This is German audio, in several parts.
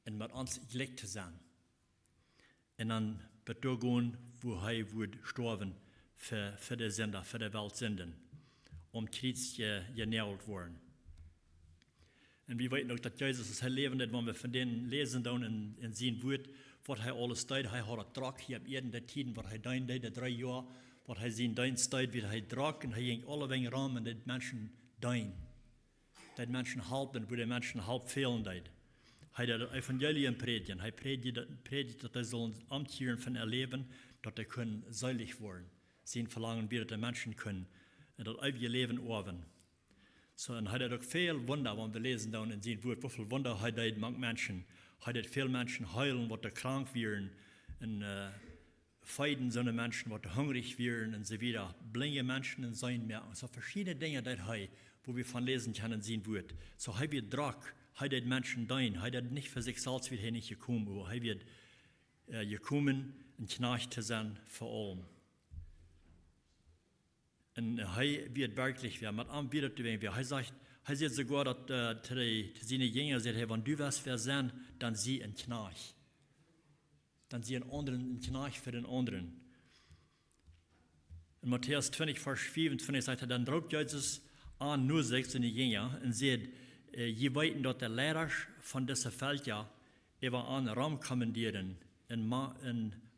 und mit uns gleich zu sein. Und dann wird durchgehen, wo er wird sterben für die Sünder, für die Welt Sünden, Kreuz genäht worden. Und wir wissen auch, dass Jesus das Leben, wenn wir von denen lesen in sein Wort, was er alles tut, er hat einen Druck hier ab jeden der Tiden, was er dein die 3 Jahre, was er sein Dienst tut, wie er Druck, und er ging alle wegen Raum, und die Menschen dein. Die Menschen halten, wo die Menschen halb fehlen tut. Er hat das Evangelium predigen, er predigt, dass sie sollen amtieren von ihr Leben, dass sie können selig werden. Sie verlangen, wie die Menschen können, das ewige Leben erben. So, und hat auch viel Wunder, wenn wir lesen dann in seinem Wort, wie viel Wunder hat er manche Menschen. Hat er viele Menschen heilen, die krank werden, und feiden so Menschen, die hungrig werden und so weiter. Blinde Menschen in sein mehr. So verschiedene Dinge, die er, wo wir von lesen können in seinem Wort. So er wird Druck, er wird Menschen dein, er wird nicht für sich selbst wird er nicht gekommen, aber er wird gekommen, ein Knecht zu sein für allem. Und er wird wirklich, mit allem wieder zu werden. Er sagt sogar, dass zu seinen Jüngern sagt, wenn du was versehen, dann sieh ein Knecht. Dann sieh ein Knecht für den anderen. In Matthäus 20, Vers 25 sagt er, dann drückt Jesus an, nur seine Jünger, und sagt, je weiten dort der Lehrer von dieser Völker über einen Raum kommandieren, in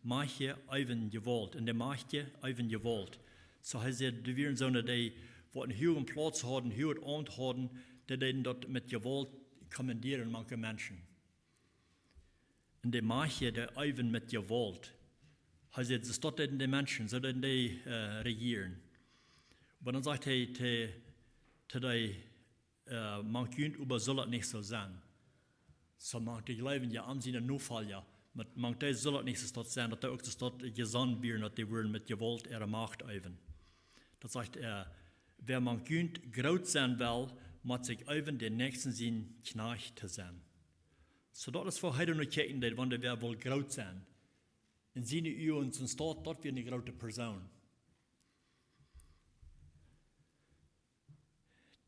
manche Eiven gewollt, in der manche Eiven gewollt. So heißt es, die werden so eine, die einen höheren Platz haben, höheren Amt haben, die dort mit Gewalt kommandieren manche Menschen. Und die manche, die Eiven mit Gewalt, heißt es, dort die Menschen, so die regieren. Aber dann sagt er, man könnte aber soll das nicht so sein. So man die Leben ja an seinen Notfall ja. Man soll das nicht so sein, dass auch das dort gesandt werden, dass die würden mit Gewalt ihre Macht üben. Das sagt er, wer man könnte groß sein will, muss sich üben, den nächsten sein Knecht zu sein. So das ist für heute noch kicken, wenn der wer will groß sein. In seinen Augen sind dort wie eine große Person.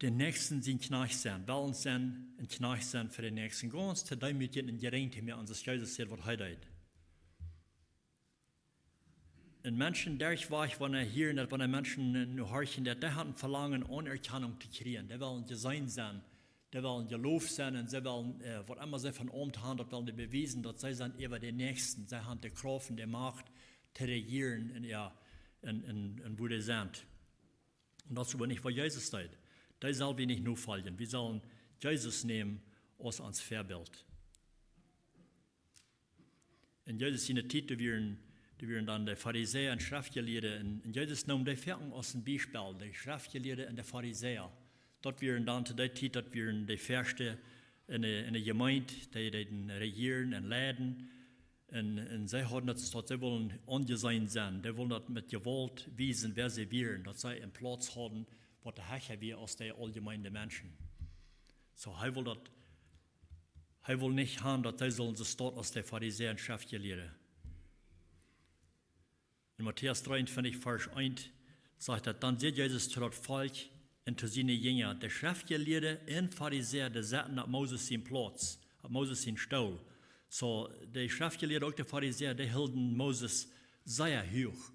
Den nächsten sein Knecht sein, wollen sein, ein Knecht sein für den nächsten. Ganz zu dem mit den Geräten mehr an das Jesus sagt, was er tut. Und Menschen, der ich war, wenn er hier, wenn Menschen nur horchen, die haben Verlangen, Anerkennung zu kriegen. Die wollen gesehen sein, die wollen gelobt sein, und sie wollen, was immer sie von Amt haben, das wollen die beweisen, dass sie sind über den Nächsten. Sie haben die Kraft und die Macht, zu regieren, in wo sie sind. Und das ist aber nicht, was Jesus tut. Da sollen wir nicht nur folgen. Wir sollen Jesus nehmen als uns Vorbild. In Jesus in der Titel werden dann die Pharisäer und Schriftgelehrte, und Jesus nahm die Vierten aus dem Beispiel, die Schriftgelehrte und die Pharisäer. Dort werden dann zu der Zeit, dort werden die Fürsten in der Gemeinde, die regieren und leiden, und sie haben das, dass sie wollen angesehen sein, die wollen das mit Gewalt wiesen, wer sie wären, dass sie einen Platz haben, was der Herr wie aus der allgemeinen Menschen. So, er will nicht haben, dass sie sollen sich dort aus der Pharisäer und Schriftgelehrte. In Matthäus 23, Vers 1 sagt er, dann sieht Jesus zu das Volk und zu seinen Jüngern, der Schriftgelehrte und Pharisäer, die saßen auf Moses seinen Platz, auf Moses seinen Stuhl. So, die Schriftgelehrten und die Pharisäer, die hielten Moses sehr hoch.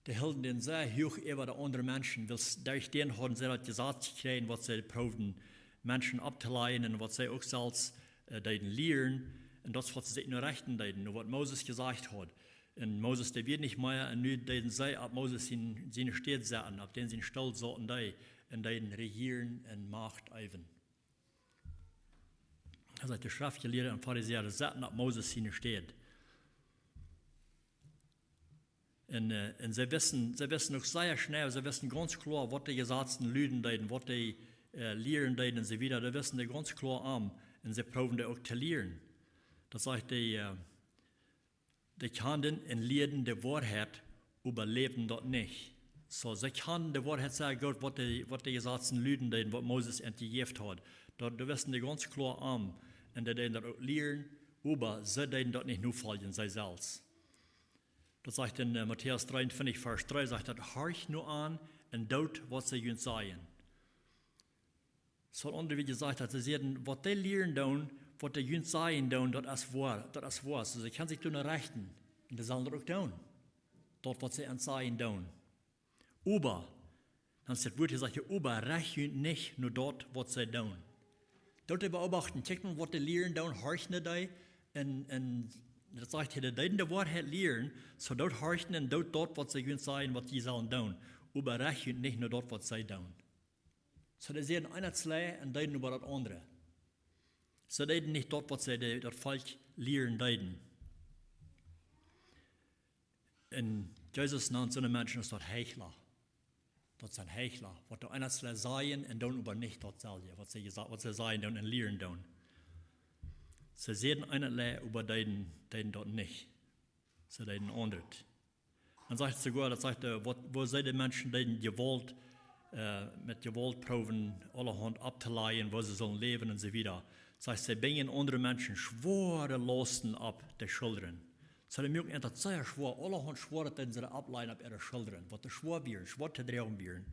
Die hielten den sehr hoch über die anderen Menschen, weil durch den haben sie das gesagt gekriegt, was sie proben, Menschen abzuleihen und was sie auch selbst lehren, und das, was sie sich nur rechten deuten, was Moses gesagt hat. Und Moses, der wird nicht mehr, und nur den sei, ab Moses in seine Städte sahen, ab denen sie stolz sollten, in den regieren und Macht üben. Also die Schriftgelehrten und Pharisäer saßen ab Moses in seine Städte. Und sie wissen auch sehr schnell, sie wissen ganz klar, was die gesetzten Lüden deuten, was die lehren deuten und so weiter. Die wissen die ganz klar an, und sie proben die auch zu lehren. Das heißt, die können und lehren die Wahrheit, überleben dort nicht. So, sie können die Wahrheit sagen, Gott, was die gesetzten Lüden deuten, was Moses entgegeben hat. Da wissen die ganz klar an, und die das auch lehren, aber sie deuten dort nicht nur folgen, sie selbst. Das sagt in Matthäus 23, Vers 3, sagt er, horch nur an und tut, was sie uns sagen. So andere, wie gesagt, sie sehen, was die lehren, was der Jünd sagen, das ist wahr. Also sie kann sich tun rechten. Und das sollen auch tun. Dort, was sie an sagen, tun. Aber, dann ist das Wort gesagt, aber recht nicht nur dort, was sie tun. Dort beobachten, check mal, was die Lehren tun, horchen die, und das sagt, die in Wahrheit lehren, so dort horchen und dort, was sie Jünd sagen, was sie sollen tun. Aber recht nicht nur dort, was sie tun. So, die sehen einer zwei und deuten über das andere. So, deuten nicht dort, was sie das Volk lehren, deuten. Und Jesus nennt so eine Menschen, das dort Heuchler. Das sind Heuchler. Was die einer zwei sagen und dann über nicht dort selber. Was sie sagen und lehren tun. Sie sehen einerlei über deuten dort nicht. So, deuten andere. Dann sagt sogar, wo sie die Menschen deuten Gewalt, mit Gewalt proben, allerhand abzuleihen, wo sie sollen leben und so weiter. Das heißt, sie bringen andere Menschen schwere Lasten ab der Schultern. So, die mögen etwas sehr schwer, allerhand schwere, dass sie ableihen ab ihrer Schultern, was sie schwer werden, schwer zu drehen werden.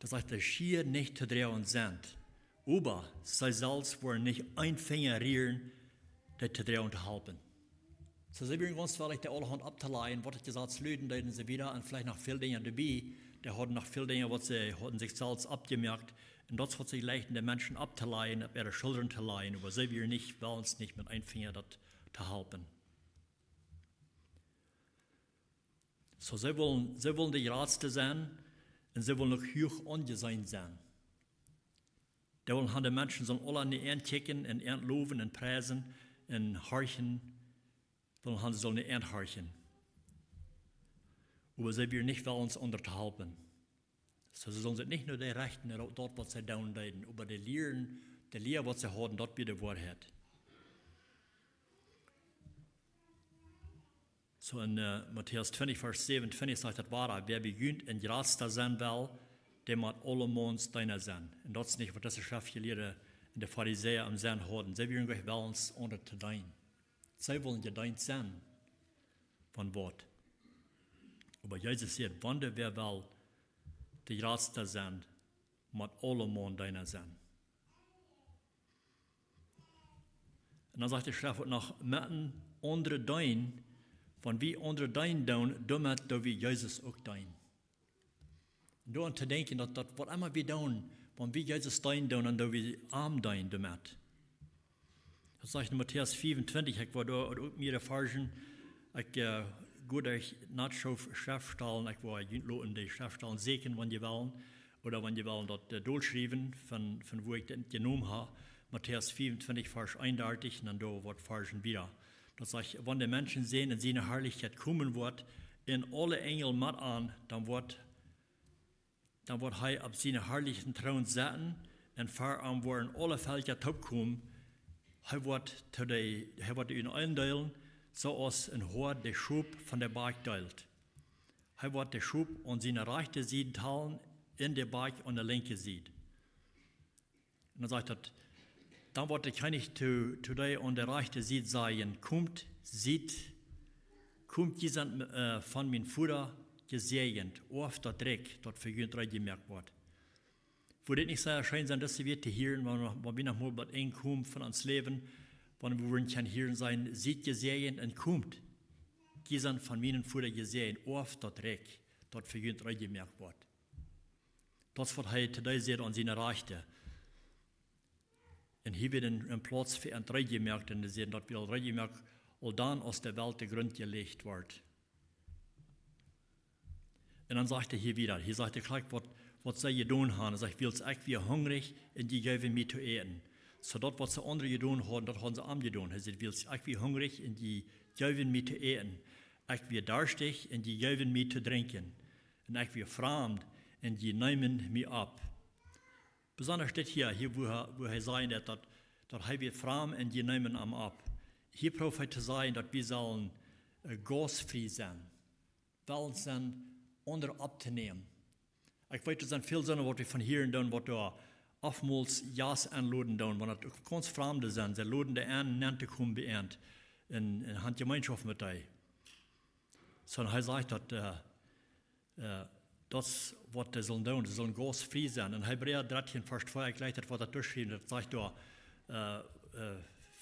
Das heißt, sie schier nicht zu drehen sind. Aber sie selbst wollen nicht ein Finger rühren, das zu drehen zu helfen. So, sie werden ganz vielleicht die allerhand abzuleihen, was ich gesagt löten, und so wieder, und vielleicht noch viele Dinge dabei, die hatten noch viele Dinge, was sie hatten sich selbst abgemerkt, und das hat sich leicht, die Menschen abzuleihen, ab ihre Schultern zu leihen, aber sie werden nicht, wollen es nicht mit einem Finger das zu helfen. So, sie wollen die Ratste sein, und sie wollen auch hoch angesehen sein. Die wollen die Menschen sollen alle an die Ernte kicken, und Ernte loben, und preisen, und horchen, wollen sie sollen nicht ernthorchen. Aber sie werden nicht wollen, uns unterhalten. So, sie sollen sich nicht nur die Rechten, dort, was sie tun, aber die Lehre, was sie haben, dort wird die Wahrheit. So in Matthäus 20, Vers 27 sagt das wahr, wer begünnt in Ratsta sein will, der muss allemans deiner sein. Und das ist nicht, was das Schriftgelehrte in der Pharisäer am Sein haben. Sie werden gleich wollen, uns unter zu dein. Sie wollen gedient sein von Wort. Aber Jesus sagt, wann wer will, die Ratste sein, muss allemal deiner sein. Und dann sagt die Schrift noch, mitten andere dein, von wie andere dein tun, damit da wie Jesus auch dein. Und da zu denken, dass was immer wir tun, von wie Jesus dein tun, und da wie arm dein damit. Das sagt in Matthäus 25, ich war da auch mir erfahren, ich gut euch nachschauen, Schriftstellen, ich war in die Schriftstellen sehen, wenn ihr wollen, oder wenn ihr wollen, dort durchschreiben, von wo ich das genommen habe. Matthäus 25, Vers 31, und dann da wird Versen wieder. Das sagt, wenn die Menschen sehen, in seine Herrlichkeit kommen wird, in alle Engel mit an, dann wird er auf seine herrlichen Thron sitzen, und vor ihm werden alle Völker kommen. Er wird ihn einteilen, so als ein Hort der Schub von der Berg teilt. Er wird der Schub an seine rechte Seite teilen, in der Berg an der linken Seite. Und dann sagt er, dann wird der König zu dir an der rechten Seite sagen, kommt jemand von meinem Futter gesegnet, auf der Dreck, dort für jeden gemerkt wird. Würde es nicht sehr schön sein, dass wir zu hören, wenn wir noch mal bei einem kommen von uns Leben, wenn wir können hören sein, seht gesehen und kommt. Jemand von meinen Futter gesehen, auf der Dreck, dort für jeden gemerkt wird. Das wird er today sehen an seiner Rechte. Und hier wird ein Platz für ein Drei gemerkt, und sie sehen, dort wird ein Drei gemerkt, und dann aus der Welt der Grund gelegt wird. Und dann sagt er hier wieder, was sie getan haben. Er sagt, wir sind wie hungrig, und die geben mir zu essen. So dort, was sie andere getan haben, das haben sie arm getan. Er sagt, wir sind wie hungrig, und die geben mir zu essen. Ich wie durstig, und die geben mir zu trinken. Und ich wie fremd, und die nehmen mir ab. Besonders steht hier wo er sagt, dass er wird fremd, und die nehmen ihm ab. Hier braucht er zu sagen, dass wir sollen gasfrei sein. Weil sie andere abzunehmen. Ich weiß, das sind viele Sachen, was wir von hier tun, was da oftmals Jas anladen tun, wenn das ganz Fremde sind. Sie laden die an, nicht zu kommen beernt, in Handgemeinschaft mit dir. Sondern er sagt, dass das, was sie sollen tun, sie sollen groß frei sein. In Hebräer 13, Vers 2, gleich das, was da durchschreiben, das sagt da,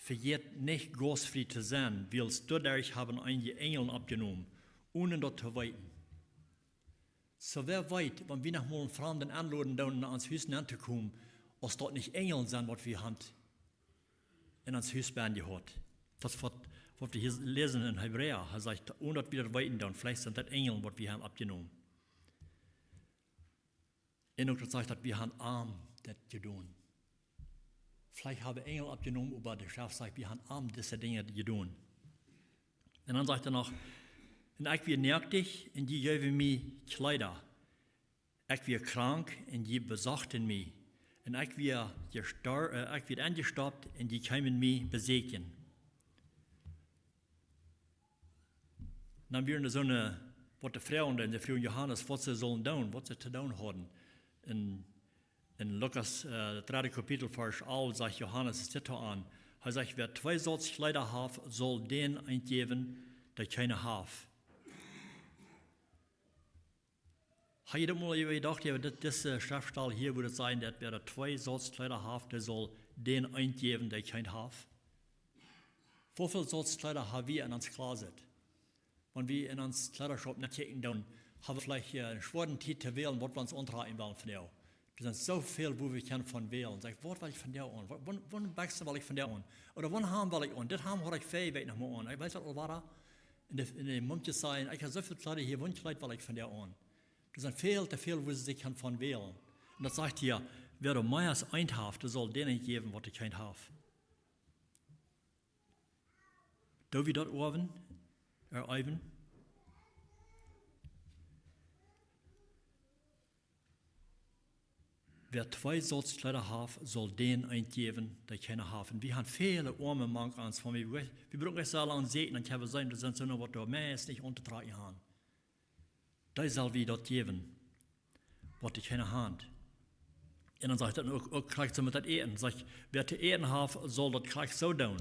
verjährt nicht groß frei zu sein, weil dadurch haben einige Engel abgenommen, ohne dort zu weiten. So wer weit, wenn wir noch mal einen Fremden anladen, dann ans Haus anzukommen, als dort nicht Engel sind, was wir haben, in ans Haus gehört. Das, was wir hier lesen in Hebräer, er sagt, ohne dass wir das weiten, dann vielleicht sind das Engel, was wir haben abgenommen. Und das sagt, dass wir haben arm das getan. Vielleicht haben Engel abgenommen, aber der Chef sagt, wir haben arm diese Dinge getan. Und dann sagt er noch, und ich bin nötig, und die geben mir Kleider. Ich bin krank, und die besachten mich. Und ich bin angestaubt, und die kämen mich besegnen. Und dann werden so eine, was die Frauen, der Frau Johannes, was sie sollen tun, was sie zu tun haben. In Lukas 3. Kapitel, Vers 11, sagt Johannes, es steht da an. Er sagt, wer 2 Sorts Kleider hat, soll den eingeben, der keine hat. Habe ich mal gedacht, ja, diese Schriftstelle hier würde sein, dass wer 2 Sorts Kleider hat, der soll den eingeben, der keinen hat. Wie viele Sorts Kleider haben wir in uns Closet? Wenn wir in uns Kleidershop nicht gucken, dann haben wir vielleicht einen schweren Titel zu wählen, was wir uns antragen wollen von dir. Es sind so viel, wo wir können von wählen. Sag, was will ich von dir an? Wann Wechsel will ich von dir an? Oder wann haben will ich an? Das haben habe ich fähig noch mal an. Ich weiß nicht, was war in dem Mund zu sagen, ich habe so viele Kleider hier, wann Kleid will ich von dir an? Das sind viel zu viel, wo sie sich von wählen. Und das sagt hier, wer du Meiers einhaft, der soll denen geben, was du kein haft. Da wir dort oben, Ivan. Wer 2 Sorts Kleider hat, soll den eingeben, der keine haben. Wir haben viele arme Mann ans von mir. Wir brauchen es alle an Segen, dann können wir sagen, das sind so noch, was du meist nicht untertragen haben. Da soll wir dort geben, was die keine haben. Und dann sagt er, auch kriegt sie mit das Eten. Sagt, wer zu Eten hat, soll das kriegt so tun.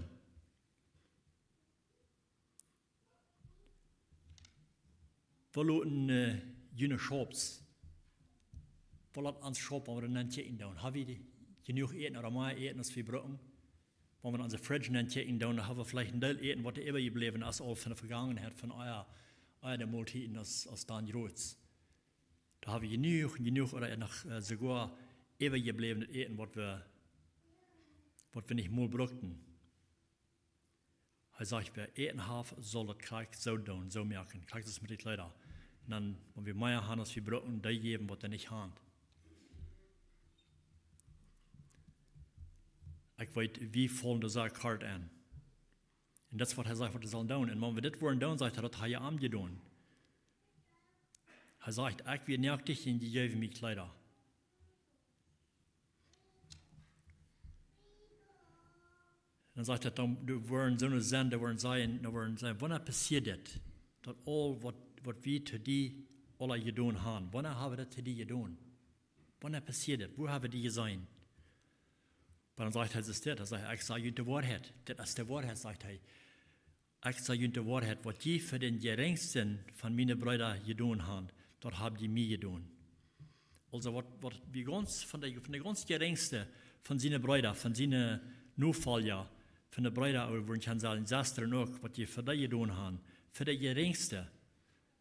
Wir lassen jene Shops. Wir lassen uns Shop, wenn wir dann checken down. Haben wir genug Eten oder mehr Eten, als wir brauchen? Wenn wir unsere Fridge dann checken down, dann haben wir vielleicht ein Teil Eten, was immer geblieben ist, all von der Vergangenheit, von eurer Multiten aus Dan Rots. Da haben wir genug oder noch sogar immer gebliebenes Eten, was wir nicht mehr brauchten. Er sagt, wer Eten hat, soll das gleich so tun, so merken. Gleich das mit den Kleidern. Und dann, wenn wir mehr haben, als wir brauchen, die geben, was wir nicht haben. Ich weiß, wie fallen das eine Karte an. Und das ist, was er sagt, was wir sollen tun. Und wenn wir das wollen tun, sagt er, das hat er am getan. Er sagt, ich bin nötig, und die geben mir Kleider. Dann sagt er, du wollen so eine sein, da wollen sein, wann passiert das? Das all, was wir zu dir alle getan haben. Wann haben wir das zu dir getan? Wann passiert das? Wo haben die gesehen? Dann sagt er, das ist das. Er sagt, ich sage die Wahrheit. Das ist die Wahrheit, sagt er. Ich sage die Wahrheit, was die für den geringsten von meinen Brüdern getan haben, dort haben die mir getan. Also, was wir ganz, von der ganz geringsten von seinen Brüdern, von seinen Nachfolgern, von den Brüdern, wo ich kann sagen, Schwestern auch, was die für die getan haben, für die geringste.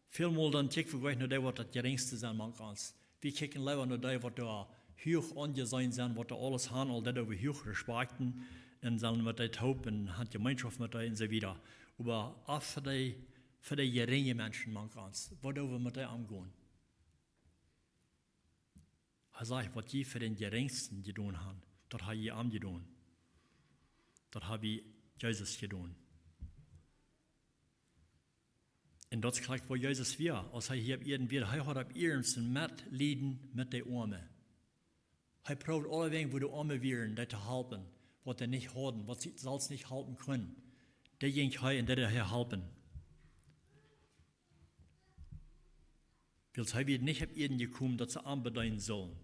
Vielmal dann checken wir nur die, was das geringste sind, manchmal. Wir checken lieber nur die, was da hoch angesehen sind, was da alles haben, all das, wir hoch respekten, und dann mit der Taub und hat Gemeinschaft mit denen und so weiter. Aber auch für die geringen Menschen, manchmal, was wir mit denen umgehen. Er sagt, was die für den geringsten getan haben, das habe ich am getan. Das habe ich Jesus getan. Und das kriegt, wo Jesus wir, als er hier irgendwie, er hat ab ihren Mitleiden mit den Armen. Er probiert alle Wege, wo die Armen wären, die zu halten, was sie nicht haben, was sie selbst nicht halten können. Die ging er und die helfen. Weil er wird nicht ab ihnen gekommen, dass sie anbedeuten sollen.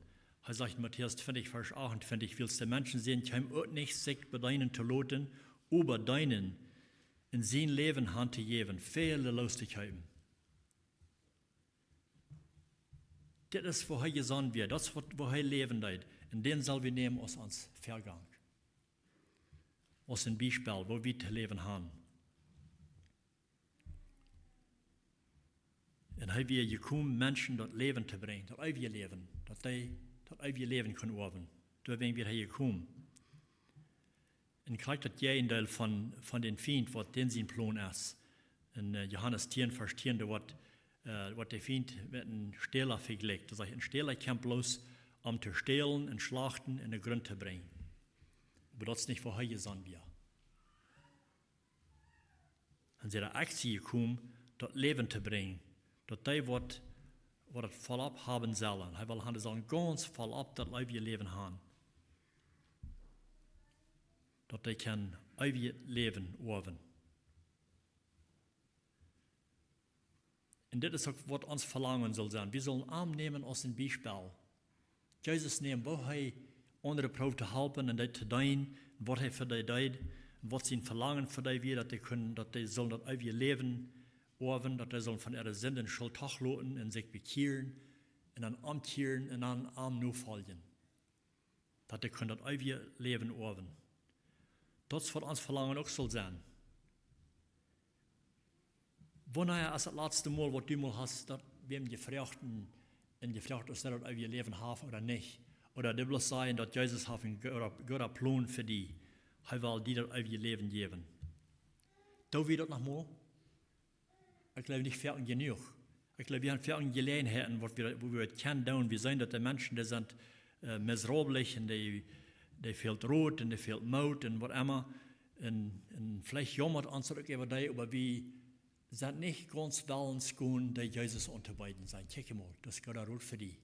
Er sagt in Matthäus 20, Vers 28, willst du Menschen sehen, kein Ort nicht sich bedeinen zu loten, über deinen in sein Leben Hand zu geben, viele Lustigkeiten. Das ist, wo er gesandt wird, das ist, wo er leben wird. Und den soll wir nehmen aus uns Vergang. Aus dem Beispiel, wo wir zu leben haben. Und er wir gekommen, Menschen das Leben zu bringen, das ewige Leben, das ewige Leben können haben. Da werden wir hier gekommen. Und kriegt das Gegenteil von den Feind, was den sein Plan ist. In Johannes 10, Vers 10, da wird der Feind mit einem Stehler vergleicht. Das heißt, ein Stehler kommt bloß, um zu stehlen und schlachten in den Grund zu bringen. Aber das ist nicht, wo er gesandt wird. Und sie hat Aktie gekommen, das Leben zu bringen. Dass die, was das vollab haben sollen. Er will sagen, ganz vollab das ewige Leben haben. Dass die kann ewige Leben haben. Und das ist auch, was uns verlangen soll sein. Wir sollen Arm nehmen aus dem Beispiel. Jesus nehmen, wo er andere Probe zu helfen und das zu tun, was er für die tut, und was sein Verlangen für die wird, dass die sollen das ewige Leben haben, dass die sollen von ihrer Sünden Schuld tachlassen und sich bekehren und dann umkehren und dann Arm nur folgen. Dass die können das ewige Leben haben. Das wird uns Verlangen auch soll sein. Wanneer als das letzte Mal, was du mal hast, dass wir gefragt ist, dass das ewige Leben haben oder nicht. Oder das will sagen, dass Jesus hat einen guten Plan für die. Er will dir das ewige Leben geben. Da wir das nochmal. Ich glaube nicht fertig genug. Ich glaube, wir haben fertig Gelegenheiten, wo wir es kennen. Wir sehen, dass die Menschen, die sind miserabel und die fehlt Rot und die fehlt Maut und was immer. Und vielleicht jammert uns das über die, aber wir sind nicht ganz willens gehen, die Jesus unterweisen sein. Guck mal, das ist gerade gut für die.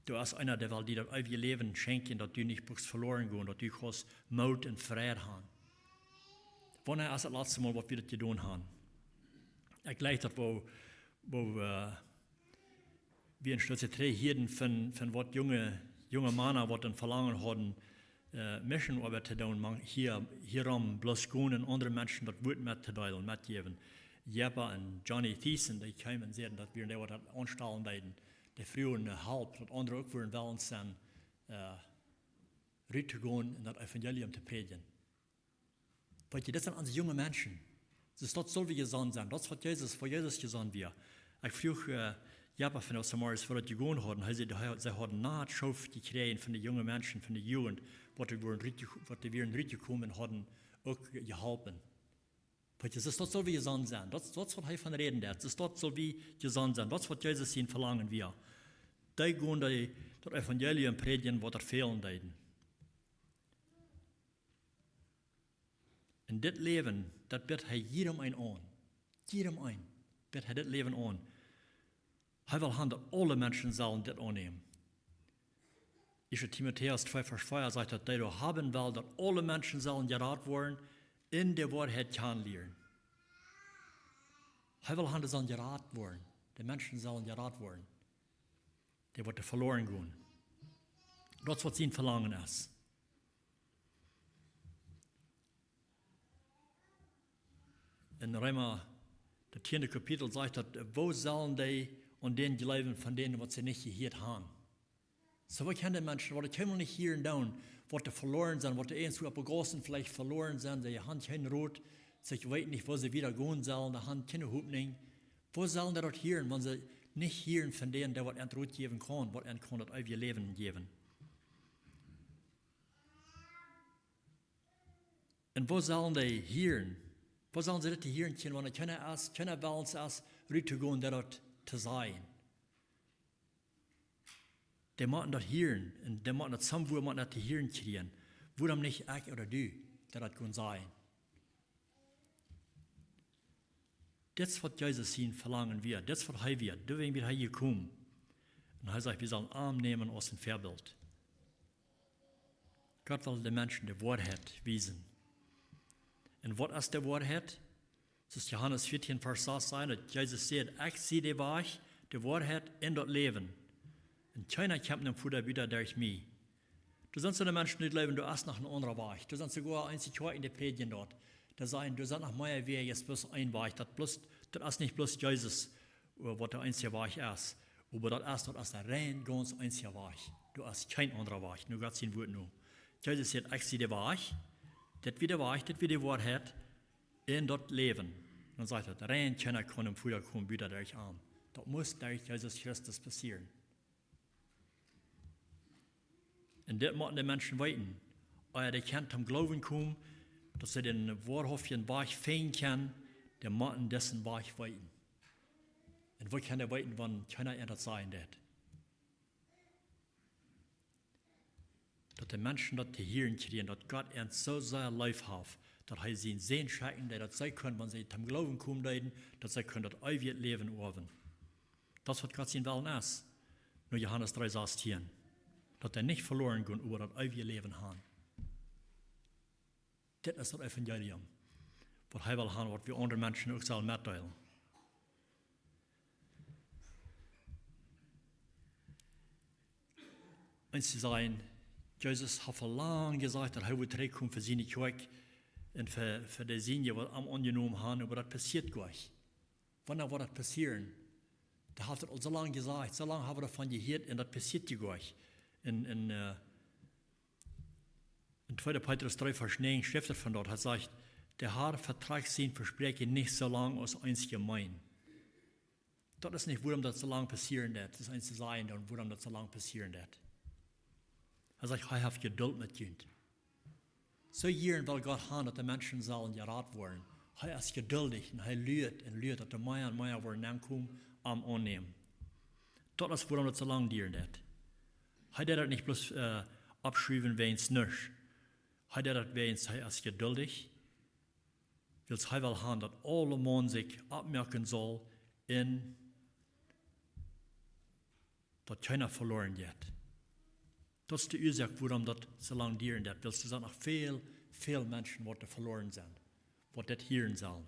Du bist einer, der will dir das ewige Leben schenken, dass du nicht verloren gehen, dass du kannst Maut und Frieden haben. Wann ist das letzte Mal, was wir das getan haben? Ich glaube, dass wo wir in Stütze 3 Hirten von was junge Männer, was dann Verlangen hatten, Missionarbeit zu tun, hierum bloß gehen und andere Menschen das Wort mitzuteilen, mitzugeben. Jeppa und Johnny Thiessen, die kamen und sagten, dass wir das anstellen werden. Die frühen halb, dass andere auch wollen wollen sein, rauszugehen und das Evangelium zu predigen. Weil das sind unsere junge Menschen. Das soll wie gesandt sein. Das wird Jesus gesandt wird. Ich frage Jeppa von der Samaris, wo das gegangen haben. Sie haben nahe Schauf gekriegt von den jungen Menschen, von der Jugend, was die reingekommen haben, auch geholfen. Das soll wie gesandt sein. Das wird er von reden. Das soll wie gesandt sein. Das wird Jesus ihn verlangen wir. Die gehen das Evangelium predigen, was fehlen werden. Und das Leben, das wird er jedem ein an. Jedem ein wird er das Leben an. Er will haben, dass alle Menschen sollen das annehmen. 1. Timotheus 2, Vers 2 sagt, dass er haben will, dass alle Menschen sollen gerat werden, in der Wahrheit kennenlernen. Er will haben, dass sollen gerat werden. Die Menschen sollen gerat werden. Die werden verloren gehen. Das, was sein Verlangen ist. In Römer, das 10. Kapitel sagt, dass wo sollen die und den glauben von denen, was sie nicht gehört haben. So was können die Menschen, was können wir nicht hier und da, was die verloren sind, was die eins auf der Gassen vielleicht verloren sind, die haben kein Rot, sich weiß nicht, wo sie wieder gehen sollen, die haben keine Hoffnung. Wo sollen die dort hören, wenn sie nicht hören von denen, der was ein Rot geben kann, was ein kann das ewige Leben geben. Und wo sollen die hören? Wo sollen sie das hören können, wenn keine Balance ist, rauszugehen, dort zu sein? Die müssen das hören, und die müssen das zusammen, das zu hören kriegen. Warum nicht ich oder du, der das kann sein? Das, was Jesus ihn verlangen wird, das, was er wird, da werden wir hier kommen. Und er sagt, wir sollen Arm nehmen aus dem Väabilt. Gott will den Menschen die Wahrheit wiesen. Und was ist die Wahrheit? Das ist Johannes 14, Vers 6 sein, dass Jesus sagt, ich sehe die Wahrheit, die Wahrheit in das Leben. Und keiner kommt dem Vater wieder durch mich. Du sollst den Menschen nicht leben, du hast noch einen anderen Weg. Du sollst sogar einzig in der Predigen dort. Da sagen, du sollst nach meiner Weg jetzt bloß ein Weg. Das ist nicht bloß Jesus, was der einzige Weg ist. Aber das ist der rein ganz einzige Weg. Du hast kein anderer Weg. Nur Gott sein Wort nur. Jesus sagt, ich sehe den Weg. Das wird der Weg, das wird die Wahrheit in das Leben. Dann sagt er, rein keiner kann im Futter kommen, wieder durch Arm. Das muss durch Jesus Christus passieren. Und das müssen die Menschen weiten. Die können zum Glauben kommen, dass sie den wahrhaftigen Weg finden können, die müssen dessen Weg weiten. Und wo kann der weiten, wenn keiner anders sein wird? Dass die Menschen das hören kriegen, dass Gott uns so sehr lieb hat, dass er sie sehen schicken, dass sie können, wenn sie zum Glauben kommen, dass sie können das ewige Leben erben. Das, was Gott sein Willen ist. Nur Johannes 3, 16. Dass er nicht verloren gehen, über das ewige Leben haben. Das ist das Evangelium. Was er will haben, was wir anderen Menschen auch sollen mitteilen. Eins zu sein, Jesus hat vor lang gesagt, dass er wird zurückkommen für seine Kirche und für die Sinne, die am angenommen haben, aber das passiert gleich. Wann wird das passieren? Da hat er so lange gesagt, so lange haben wir davon gehört und das passiert gleich. In 2. Petrus 3, Vers 9 schreibt er von dort, hat gesagt, der Herr verträgt sein Versprechen nicht so lange als eins gemein. Das ist nicht, warum das so lange passieren wird, das ist eins zu sein, und warum das so lange passieren wird. Er sagt, ich habe Geduld mit Kind. So hier will Gott haben, dass die Menschen sollen gerat werden. Er ist geduldig und er lüht, dass die mehr und mehr werden ankommen, am annehmen. Das ist, warum das so lange dauern wird. Er wird das nicht bloß abschreiben, wenn es nicht. Er wird das, wenn er ist geduldig. Weil er will haben, dass alle Menschen sich abmerken soll, dass keiner verloren wird. Das ist die Ursache, warum das so lange dauern wird. Weil es sind noch viele Menschen, die verloren sind, die das hören sollen.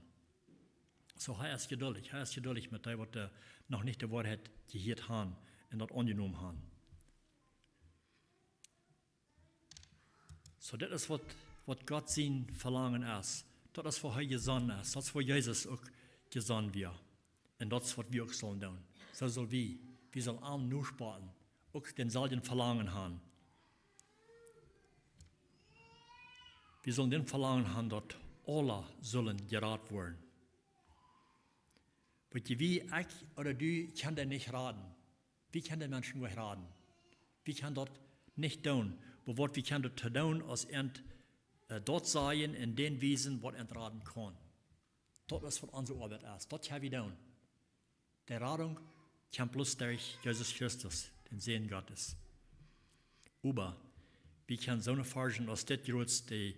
So, er ist geduldig mit dem, was noch nicht die Wahrheit gehört haben und das angenommen haben. So, das ist, was Gott sein Verlangen ist. Das ist, was er gesandt ist. Das ist, was Jesus auch gesandt wird. Und das ist, was wir auch sollen tun. So soll wir sollen allen nur sparen, auch den selben Verlangen haben. Wir sollen den Verlangen haben, dass alle sollen gerat werden. Weil wie ich oder du kann das nicht raten. Wir können den Menschen nicht raten. Wir können das nicht tun. Aber was wir können das tun, als dort sein, in den Wesen, was raten kann. Das ist, was unsere Arbeit ist. Das können wir tun. Die Ratung kann bloß durch Jesus Christus, den Sohn Gottes. Aber wir können so eine Forschung, als das jetzt die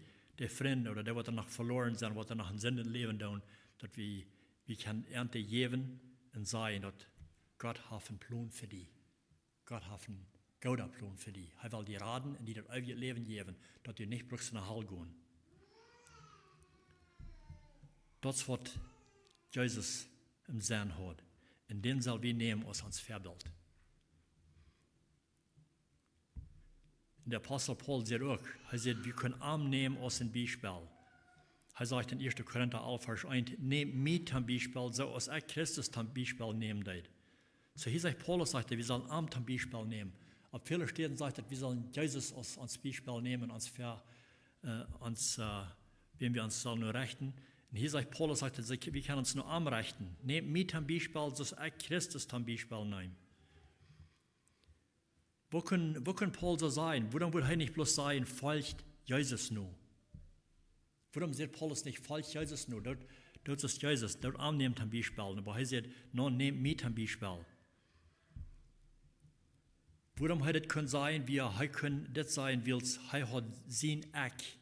Freunde oder die, die noch verloren sind, die noch einen Sinn im Leben tun, dass wir können Ernte geben und sagen, dass Gott hat einen Plan für die. Gott hat einen guten Plan für die. Er will die raten und die das ewige Leben geben, dass die nicht bloß nach Hause gehen. Das ist, was Jesus im Sinn hat. Und den soll wir nehmen als uns Väabilt. Der Apostel Paul sagt auch, er sagt, wir können arm nehmen als ein Beispiel. Er sagt in 1. Korinther 11, Vers 1, nehmt mich zum Beispiel, so als ich Christus zum Beispiel nehmen würde. So hier sagt Paulus, sagt, wir sollen arm zum Beispiel nehmen. Auf vielen Stellen sagt er, wir sollen Jesus als Beispiel nehmen, wenn wir uns nur rechten. Und hier sagt Paulus, sagt, wir können uns nur arm rechten. Nehmt mich zum Beispiel, so als ich Christus zum Beispiel nehmen. Wo kann Paul so sein? Warum will er nicht bloß sagen, folgt Jesus nur? Warum sagt Paulus nicht, folgt Jesus nur? Dort ist Jesus, dort annehmen zum Beispiel. Aber er sagt, no, nehmt mich zum Beispiel. Warum er das kann sein, wie er kann das sein will, er hat sein Eck,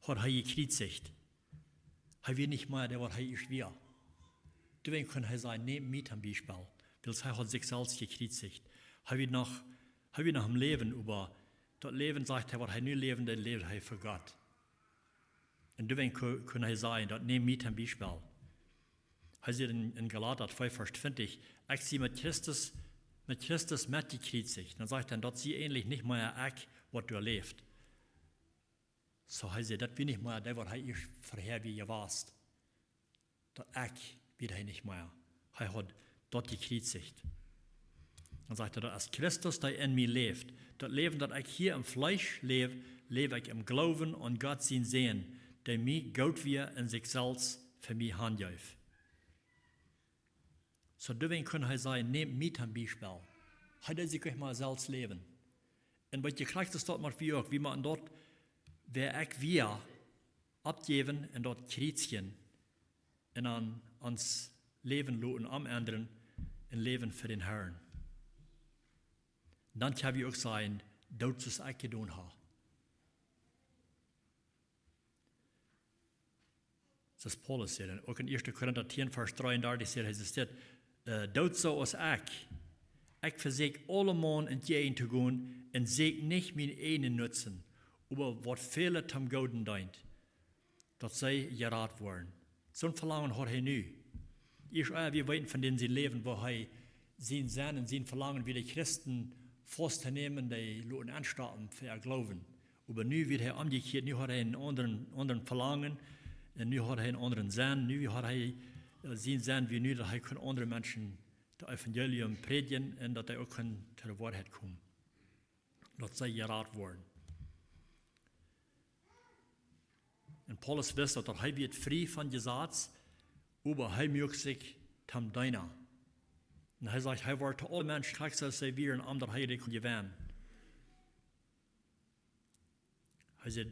hat er gekreuzigt. Er will nicht mehr, der was er ist wie. Deswegen kann er sagen, nehmt mich zum Beispiel. Weil er hat sich selbst gekreuzigt. Er will nach dem Leben, aber das Leben sagt er, was er nicht leben, das lebt er für Gott. Und deswegen kann er sagen, das nehmt mich zum Beispiel. Er sagt in Galater 2, Vers 20, ich sie mit Christus mitgekreuzigt. Dann sagt er, das sie ähnlich nicht mehr ich, was du erlebst. So er sagt, das bin nicht mehr der, was er ist vorher, wie ihr warst. Das ich wird er nicht mehr. Er hat dort gekreuzigt. Dann sagt er, als Christus, der in mir lebt, das Leben, das ich hier im Fleisch lebe, lebe ich im Glauben an Gott sein Sehen, der mich Gott wir in sich selbst für mich handjäuft. So deswegen kann er sagen, nehmt mich zum Beispiel. Hat er sich mal selbst leben. Und was gekriegt ist dort mal wie man dort, wer ich wir abgeben und dort kreuzigen und an ans Leben loten am anderen, ein Leben für den Herrn. Dann kann wir auch sagen, dort was ich getan habe. Das ist Paulus sagt, auch in 1. Korinther 10, Vers 33 sagt, es steht, dort so als ich versuche allemal entgegen zu gehen und sehe nicht mein eigenen Nutzen, aber was viele zum Guten dient, dass sie gerat worden. So ein Verlangen hat er nie. Wir weten von denen sie leben, wo er sein Sein und sein Verlangen wie die Christen festzunehmen, die Leute anstarten für ihr Glauben. Aber nu wird er umgekehrt, nu hat er einen anderen Verlangen, und nu hat er einen anderen Sein, nu hat er sein Sein wie nu, dass er kann andere Menschen das Evangelium predigen und dass er auch zu der Wahrheit kommen. Dass sie gerat worden. Und Paulus wusste, dass er wird frei von Gesetz, aber er möchte sich zum Deiner. Und er sagt, er wird alle Menschen gleich servieren, um dass er die gewinnen. Er sagt,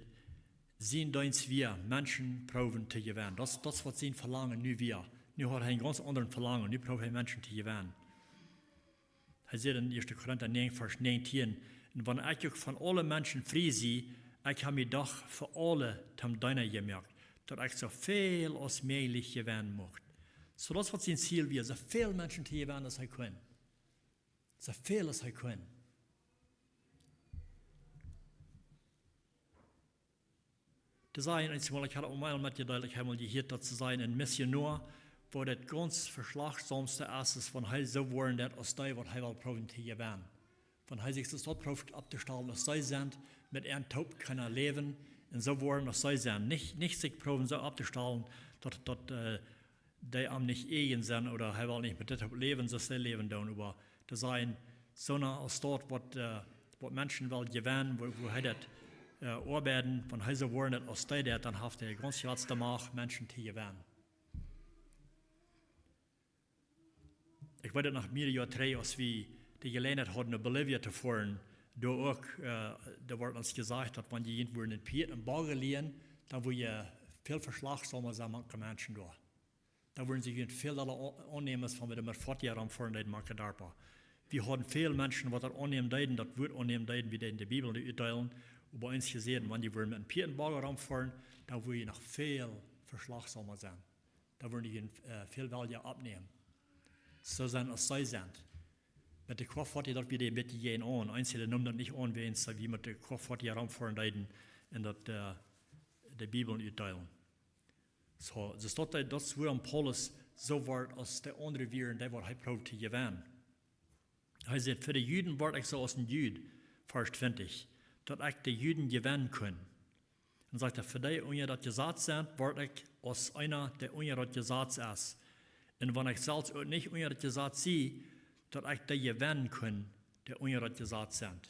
sind uns wir Menschen proben zu gewinnen. Das was sein Verlangen nu wir. Nu hat er einen ganz anderen Verlangen, nu braucht er Menschen zu gewinnen. Er sagt in 1. Korinther 9, Vers 19, und wenn ich auch von allen Menschen frei sehe, ich habe mich doch für alle zum Deiner gemerkt, dass ich so viel als möglich gewinnen möchte. So das was sein Ziel wir, so viele Menschen zu gewinnen, als er kann. So viel als er kann. Das sein, ich hatte auch mal mitgeteilt, ich habe mal gehört, dass zu sein ein Missionar, wo das ganz verschlagsamste ist, wenn er so wollen, dass aus dem, was er will, probieren zu gewinnen. Wenn er sich das dort probiert abzustellen, dass sie sind, mit ihrem Taub können leben, und so wollen, dass sie sind. Nicht sich probieren, so abzustellen, dass die am nicht eigen sind, oder er will nicht mit dem leben, so sie leben tun, aber das sein, so als dort, was Menschen will gewinnen, wo er das arbeiten, wenn er so wollen, dass aus dem, dann hat er ganz letzte Macht, Menschen zu gewinnen. Ich weiß nach mir Jahr 3, als wir die Gelegenheit hatten, nach Bolivien zu fahren, da wird uns gesagt, dass wenn die irgendwo in den Piet im Bagger liegen, dann wo ihr viel verschlagsamer sind, manche Menschen da. Da würden sie viel annehmen, wenn wir damit fortjahren fahren, die machen darüber. Wir haben viele Menschen, die das annehmen, das wird annehmen, wie die in der Bibel erzählen. Und bei uns gesehen, wenn die mit einem Piet im Bagger fahren, da würden die noch viel verschlagsamer sein. Da würden die viel Value abnehmen. So sind als sie sind. Mit der Kraft hat das wieder mit jenen an. Einzelne nimmt das nicht an, wie mit der Kraft hat die Raumfahren leiden in der Bibel erzählen. So, das wo am Paulus so wird, als der andere Viren, der wird probiert zu gewinnen. Er sagt, für die Juden wird ich so als ein Jude, Vers 20, dass ich die Juden gewinnen kann. Dann sagt er, für die, die das Gesetz sind, wird ich als einer, der unter das Gesetz ist. Und wenn ich selbst auch nicht unter das Gesetz sehe, dass ich die gewinnen kann, die unter das Gesetz sind.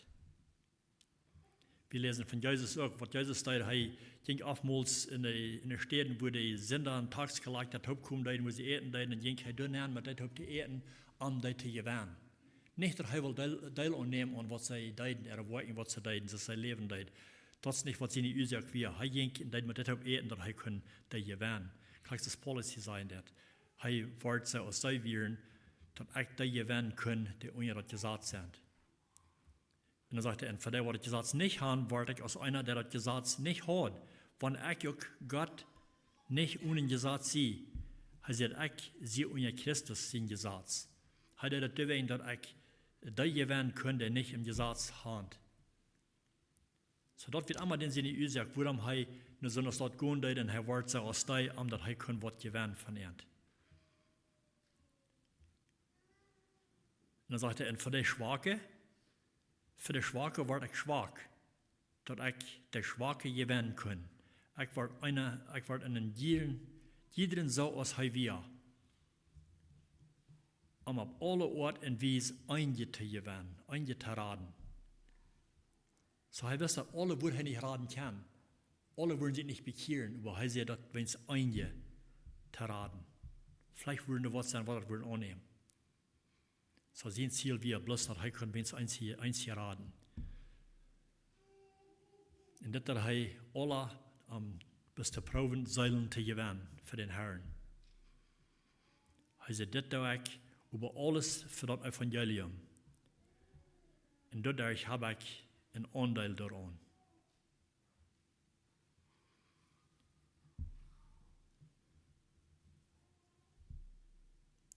Wir lesen von Jesus auch, was Jesus sagt, er ging oftmals in den Städten, wo die Sünder an tags gelegt hat, kommen, wo sie eten, und ging er dann mit dem zu eten, um die zu gewinnen. Nicht, dass er will Teil annehmen an was sie deuten, erwarten, was sie deuten, dass sie leben deuten. Das ist nicht, was sie nicht sagen, wir. Er ging mit dem zu eten, dass er kann die gewinnen. Kann das Paulus hier sein, dass er wird so aus sei werden, dass ich die gewinnen kann, die unter das Gesetz sind. Und dann sagt er, für die, die das Gesetz nicht haben, werde ich als einer, der das Gesetz nicht hat. Wenn ich auch Gott nicht ohne Gesetz sehe, er sagt, ich sehe unter Christus sein Gesetz. Er hat das gewähnt, dass ich die gewinnen kann, die nicht im Gesetz haben. So, dort wird einmal den Sinne gesagt, warum er nur so dort gehen wird, und er wird so aus dem, dass er kann was gewinnen von ihm. Und dann sagt er, und für die Schwache werde ich schwach, dass ich die Schwache gewinnen kann. Ich werde einen jeden so aus wie wir. om op alle ord en vis eindje te geven, eindje te raden. So hij wist dat alle woorden hij niet raden kan. Alle würden sich nicht bekehren, aber hij zei dat wens eindje te raden. Vielleicht würden er was sein, was er würden annehmen. So sein Ziel wäre bloß, dass er kann wens eins raden. Und dat hij alle bis te proben zeilen te gewinnen für den Herrn. Hij zei dit doe ik über alles für das Evangelium. Und dadurch habe ich einen Anteil daran.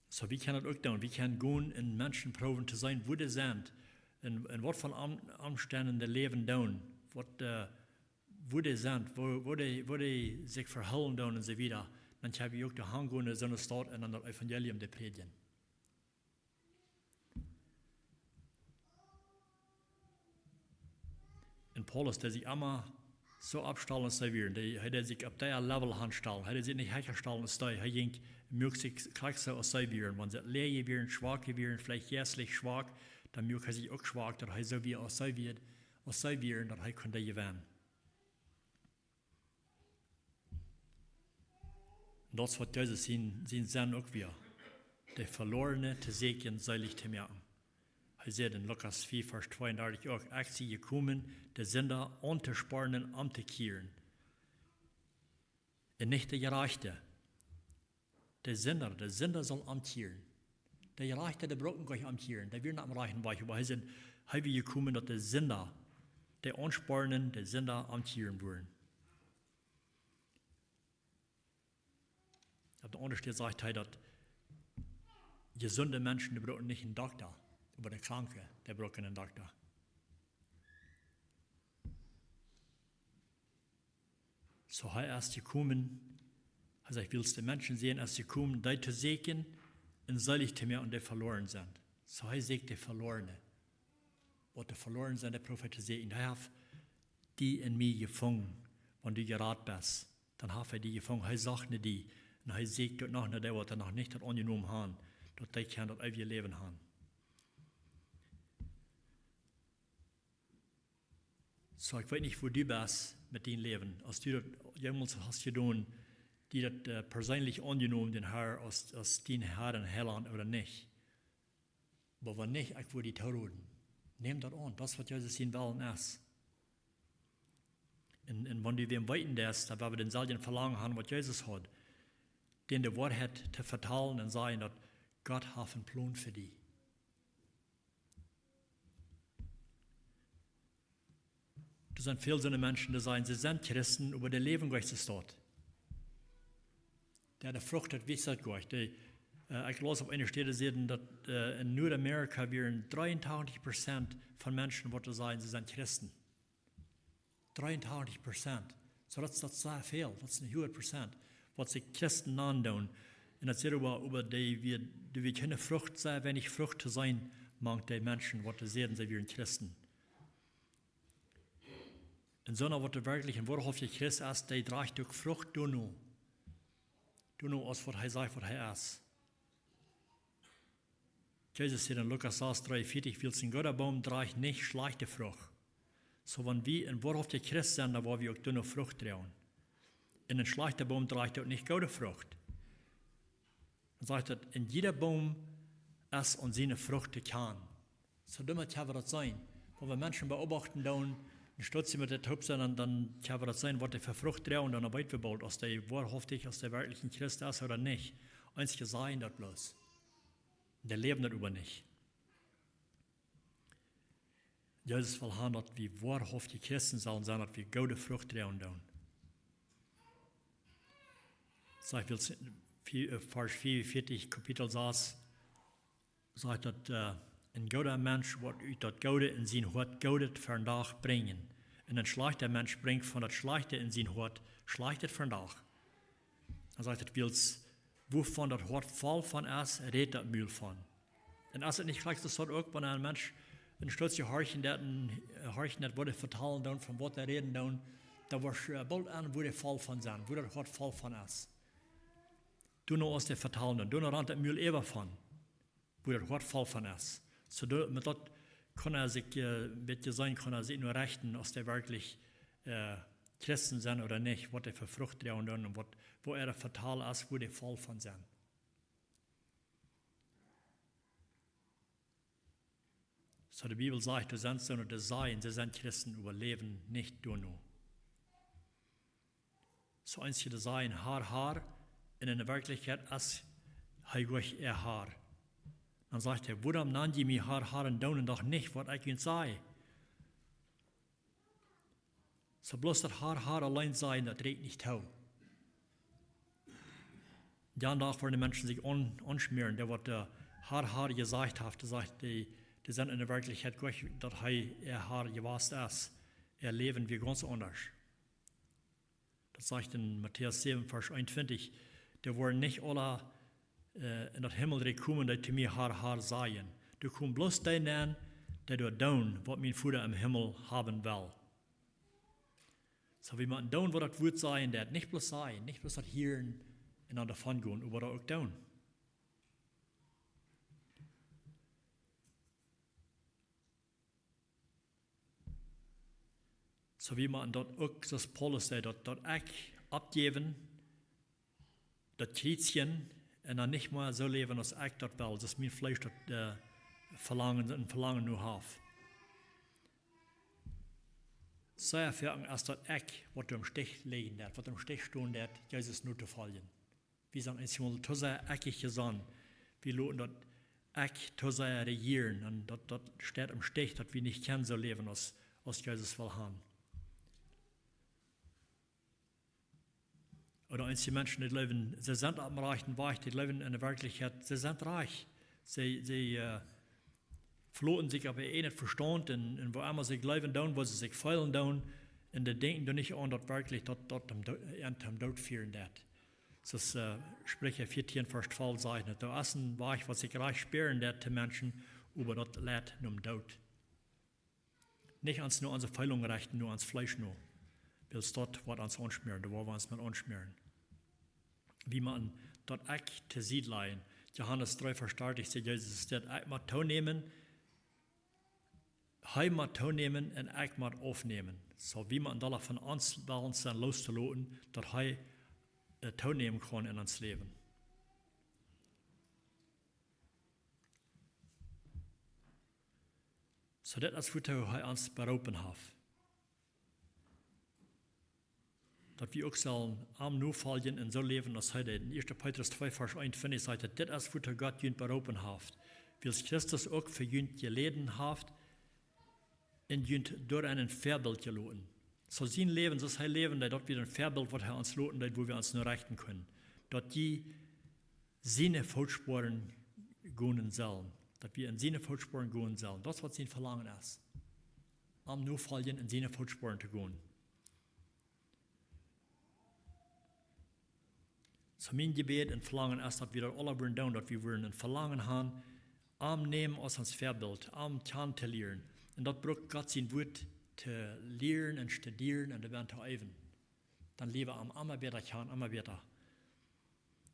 So, wie kann das auch tun? Wie kann gehen in Menschen proben zu sein, wo die sind? Und was von Umständen der Leben tun? Wo die sind, wo die sich verhalten tun und so weiter. Dann habe ich auch die Hand gehen in so einer Stadt und dann das Evangelium der predigen. Und Paulus, der sich immer so abstellen als servieren, der sich auf der Level anstellen, der sich nicht herstellen als der, er ging mögt sich gleich so als servieren, wenn sie leer werden, schwach werden, vielleicht jährlich schwach, dann mögt er sich auch schwach, dass er so wie als servieren, dass er könnte gewinnen. Und das wird Jesus sein Sinn auch wieder, der Verlorene zu segnen, selig zu merken. Er sagt in Lukas 4, Vers 32 auch, ich sie gekommen, der Sünder anzuspornen und umzukehren. Und nicht der Gerechte. Der Sünder soll umkehren. Der Gerechte, der braucht nicht umkehren, der wird nicht am reichen Weich. Aber er sagt, er will gekommen, dass der Sünder, der anspornen, der Sünder umkehren würden. Auf der anderen Stelle sagt er, dass gesunde Menschen, die brauchen nicht einen Doktor. Aber der Kranke, der braucht einen Doktor. So er erst gekommen, also ich will es den Menschen sehen, erst gekommen, die zu segnen und selig zu machen und die verloren sind. So er sagt die Verlorene. Und die verloren sind, der Prophet sehen, er hat die in mir gefangen, wenn du gerät bist. Dann hat er die gefangen, er sagt nicht die. Und er sagt dort noch nicht, der was er noch nicht hat angenommen haben, dass die kann das ewige Leben haben. So, ich weiß nicht, wo du bist mit deinem Leben. Als du das jemals hast getan, die das persönlich angenommen, den Herr, als dein Herr und Heiland oder nicht. Aber wenn nicht, ich würde dich tun. Nimm das an, das, was Jesus in Wellen ist. Und wenn du wem weiten lässt, dann werden wir denselben Verlangen haben, was Jesus hat. Den der Wort hat, zu verteilen und sagen, dass Gott hat einen Plan für dich. Das sind viele so Menschen, die sagen, sie sind Christen, aber der Leben Gottes ist dort. Der Frucht hat wisset Gott. Ich las auf einer Stelle sehen, dass in Nordamerika wären 83% von Menschen, die sagen, sie sind Christen. 83%. So das ist sehr viel, das ist eine hohe Prozent, was sich Christen antun. Und das ist über die wir keine Frucht sein, wenn ich Frucht zu sein mag, die Menschen, die sehen, sie wären Christen. Und so, was wirklich ein wahrhaftiger Christ ist, der trägt durch Frucht, du nur aus, was er sagt, was er ist. Jesus sagt in Lukas 3,40, will ein guter Baum trägt nicht schlechte Frucht. So, wenn wir ein wahrhaftiger Christ sind, dann wollen wir auch du noch Frucht tragen. Und ein schlechter Baum trägt auch nicht gute Frucht. Er sagt, dass in jeder Baum ist und seine Früchte kann. So damit kann das sein. Wenn wir Menschen beobachten, dann statt sie mit der Taub sind, dann kann das sein, was der für Frucht trägt und dann weiterbaut, aus der wahrhaftig, aus der wirklichen Christ ist oder nicht. Einzige sagen das bloß. Der leben darüber nicht. Jesus will haben, dass wir wahrhaftig Christen sollen sein, dass wir gute Frucht tragen. Sagt Vers 44, Kapitel 6, sagt, dass ein guter Mensch wird das Gute in sein Hort Gute vandaag bringen. Und ein schlechter Mensch bringt von das Schlechte in sein Hort Schlechtes vandaag. Er sagt, wovon das Hort voll von ist, redet das Mühl von. Und als es nicht gleich das hat auch, wenn ein Mensch ein Stütze horchen, der wurde vertalen dann, von was er reden dann, da war bald an, wo der voll von sein, wo das Hort voll von ist. Du noch aus der vertalen dann, du noch ran das Mühl ever von. wo das Wort voll von ist. So mit dort kann sich, wird sein, kann sich nur rechten, als der wirklich Christen sind oder nicht, was der für Frucht tragen und wo fatal ist, wo der voll von sind. So die Bibel sagt, du sind so oder sein, sie sind Christen, überleben nicht du nur. So einzige das sein, Haar, in der Wirklichkeit ist heilig Haar. Dann sagt er, warum nannt ihr mir Haar und daunen doch nicht, was ich ihnen sei? So bloß das Haar allein sein, das trägt nicht tau. Dann darf die Menschen sich anschmieren, der wird Haar gesagt hat, der sagt, die sind in der Wirklichkeit Gott, dass Haar gewasst ist. Leben wie ganz anders. Das sagt in Matthäus 7, Vers 21, der wollen nicht alle in das Himmel kommen, die zu mir Haar seien. Du kommst bloß denen, die du tun, was mein Vater im Himmel haben will. So wie man tun, was das wird sein, der nicht bloß sein, nicht bloß das Hören und dann davon gehen, aber das auch tun. So wie man dort auch, das Paulus sagt, dort ich abgeben, das Kreuzchen, und dann nicht mal so leben, als ich dort will, dass mein Fleisch dort Verlangen nur hat. Sehr viel als dort ich, was du im Stich legen wird, was du im Stich stehen wird, Jesus nur zu folgen. Wir sind einmal zu sehr eckig gesagt, wir lassen dort ich zu sehr regieren, und dort steht im Stich, dass wir nicht können so leben, als Jesus will haben. Oder einige Menschen, die leben, sie sind am reichen Weg, die leben in der Wirklichkeit, sie sind reich. Sie floten sich aber nicht verstanden, und wo immer sie leben down, wo sie sich feilen down, und die denken nicht an, dass wirklich dort am Tod führen wird. Das Sprecher 14, Vers 12 sagt, da ist ein Weg, was sich reich spüren wird, die Menschen, aber dort lädt nur Tod. Nicht ans nur unsere Feilungen richten, nur ans Fleisch nur. Bis dort, was uns anschmieren, da wollen wir uns mal anschmieren. Wie man dort echt zu sieht leihen. Johannes 3 verstärkt sich, Jesus sagt, ich muss teilnehmen, he muss teilnehmen und ich muss aufnehmen. So wie man da von uns dann loszulassen, dass he teilnehmen kann in uns Leben. So das ist, was he uns berufen hat. Dass wir auch sollen am nur fallen und so leben, als heute in 1. Petrus 2, Vers 1 finde ich, sagt, das ist, was Gott jünd berufen hat. Wie Christus auch für jünd geleden hat, und jünd durch einen Vorbild geloten. So sein Leben, das sein Leben, dort wieder ein Vorbild, was uns loten, wo wir uns nur rechten können. Dort die seine Fußspuren gehen sollen. Dass wir in seine Fußspuren gehen sollen. Das, was sein Verlangen ist. Am nur fallen, in seine Fußspuren zu gehen. So mein Gebet und Verlangen ist, dass wir das alle wollen tun, dass wir ein Verlangen haben, am nehmen als uns Vorbild, am Kern zu lernen. Und das braucht Gott sein Wort zu lernen und studieren und dann zu üben. Dann leben wir am immer besser Kern, immer besser.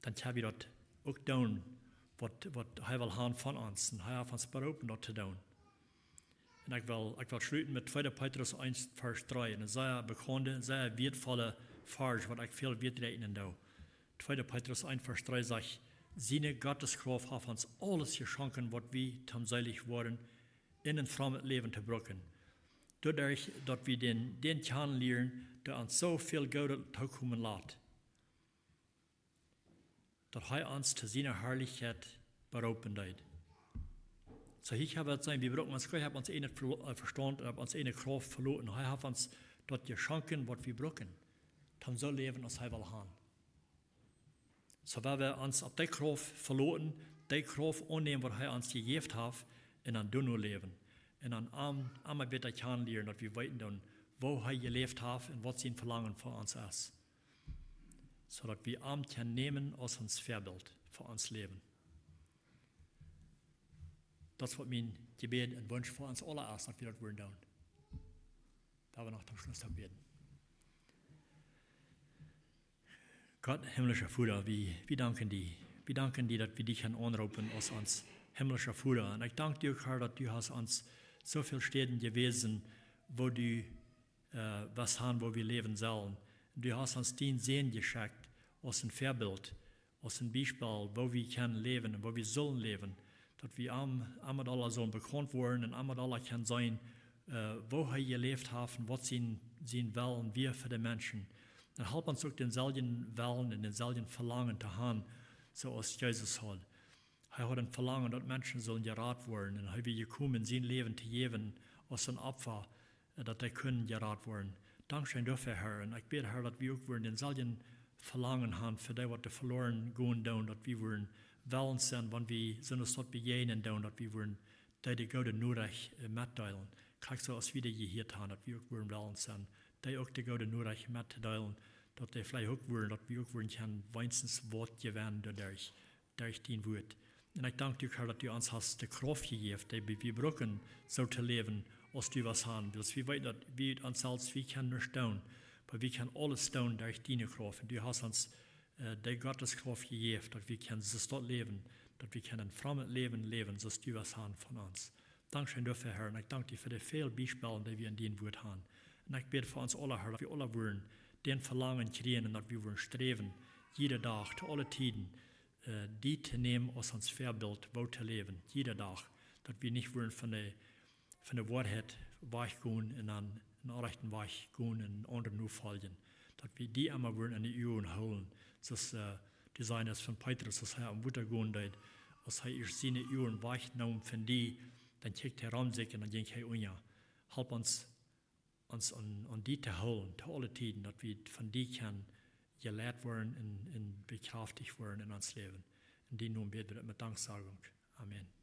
Dann können wir das auch tun, was er will haben von uns. Und er hat uns berufen, das zu tun. Und ich will schließen mit 2. Petrus 1, Vers 3. Eine sehr bekannte, sehr wertvolle Vers, was ich viel wert rechnen da. 2. Petrus 1, Vers 3 sagt, seine Gotteskraft hat uns alles geschenkt, was wir tamseilig waren, in ein fremdes Leben zu brücken. Dadurch, dass wir den kennenlernen, der uns so viel Gute zukommen lässt. Dass er uns zu seiner Herrlichkeit berufen hat. So ich habe es sagen, wir brauchen uns, ich habe uns eine Verstand, ich habe uns eine Kraft verloren. Er hat uns dort geschenkt, was wir brauchen. Dann so leben, als er will haben. So wenn wir uns auf die Kraft verloren, die Kraft annehmen, was er uns gegeben hat, und dann nur leben. Und dann immer wieder kennenlernen, dass wir wissen, wo er gelebt hat und was sein Verlangen für uns ist. So dass wir können nehmen als uns Vorbild für uns Leben. Das wird mein Gebet und Wunsch für uns alle ist, dass wir das wollen tun. Da wir noch zum Schluss beten. Gott, himmlischer Vater, wir danken dir. Wir danken dir, dass wir dich anrufen als uns himmlischer Vater. Und ich danke dir, Herr, dass du hast uns so viele Städten gewesen, wo du was haben, wo wir leben sollen. Du hast uns den Sehen geschickt, aus dem Väabilt, aus dem Beispiel, wo wir können leben und wo wir sollen leben, dass wir einmal alle so bekannt worden und einmal alle können sein, wo er gelebt haben, was sie wollen, wir für die Menschen. Und help uns auch denselben Willen und denselben Verlangen zu haben, so als Jesus hat. Er hat ein Verlangen, dass Menschen sollen gerat werden und er will gekommen, sein Leben zu geben, als ein Opfer, dass sie können gerat werden. Dankeschön dafür, Herr. Und ich bete, Herr, dass wir auch denselben Verlangen haben für die, was verloren gehen, dass wir wollen sind, wenn wir so eine Stadt begegnen, dass wir die gute Nachricht mitteilen. Kriegst du als wieder hier haben, dass wir auch wollen sind, die auch die gute Nachricht mitteilen, dass die vielleicht auch wollen, dass wir auch können, wenigstens Wort gewinnen durch dein Wort. Und ich danke dir, Herr, dass du uns hast die Kraft gegeben, die wir brauchen, so zu leben, als du was haben willst. Wir wissen, dass wir uns selbst, wir können nicht tun, aber wir können alles tun durch deine Kraft. Und du hast uns die Gotteskraft gegeben, dass wir können so dort leben, dass wir können fremd leben, so du was haben von uns. Dankeschön dafür, Herr, und ich danke dir für die vielen Beispiele, die wir in deinem Wort haben. Und ich bete für uns alle, Herr, dass wir alle wollen den Verlangen kriegen und dass wir wollen streben, jeden Tag, zu allen Tiden, die zu nehmen aus uns Väabilt, wo zu leben, jeden Tag, dass wir nicht wollen von der Wahrheit weichgehen und an den rechten Weg gehen und anderen nur folgen, dass wir die einmal wollen in die Ohren holen, das Design ist von Petrus, das er am Wutter gehen wird, als er seine Ohren weichgenommen von die, dann kriegt er Raumsick und dann ging er unja. Help uns an die zu holen, zu allen Tiden, dass wir von die können gelehrt werden und bekräftigt werden in uns Leben. In dem Namen beten wir mit Danksagung. Amen.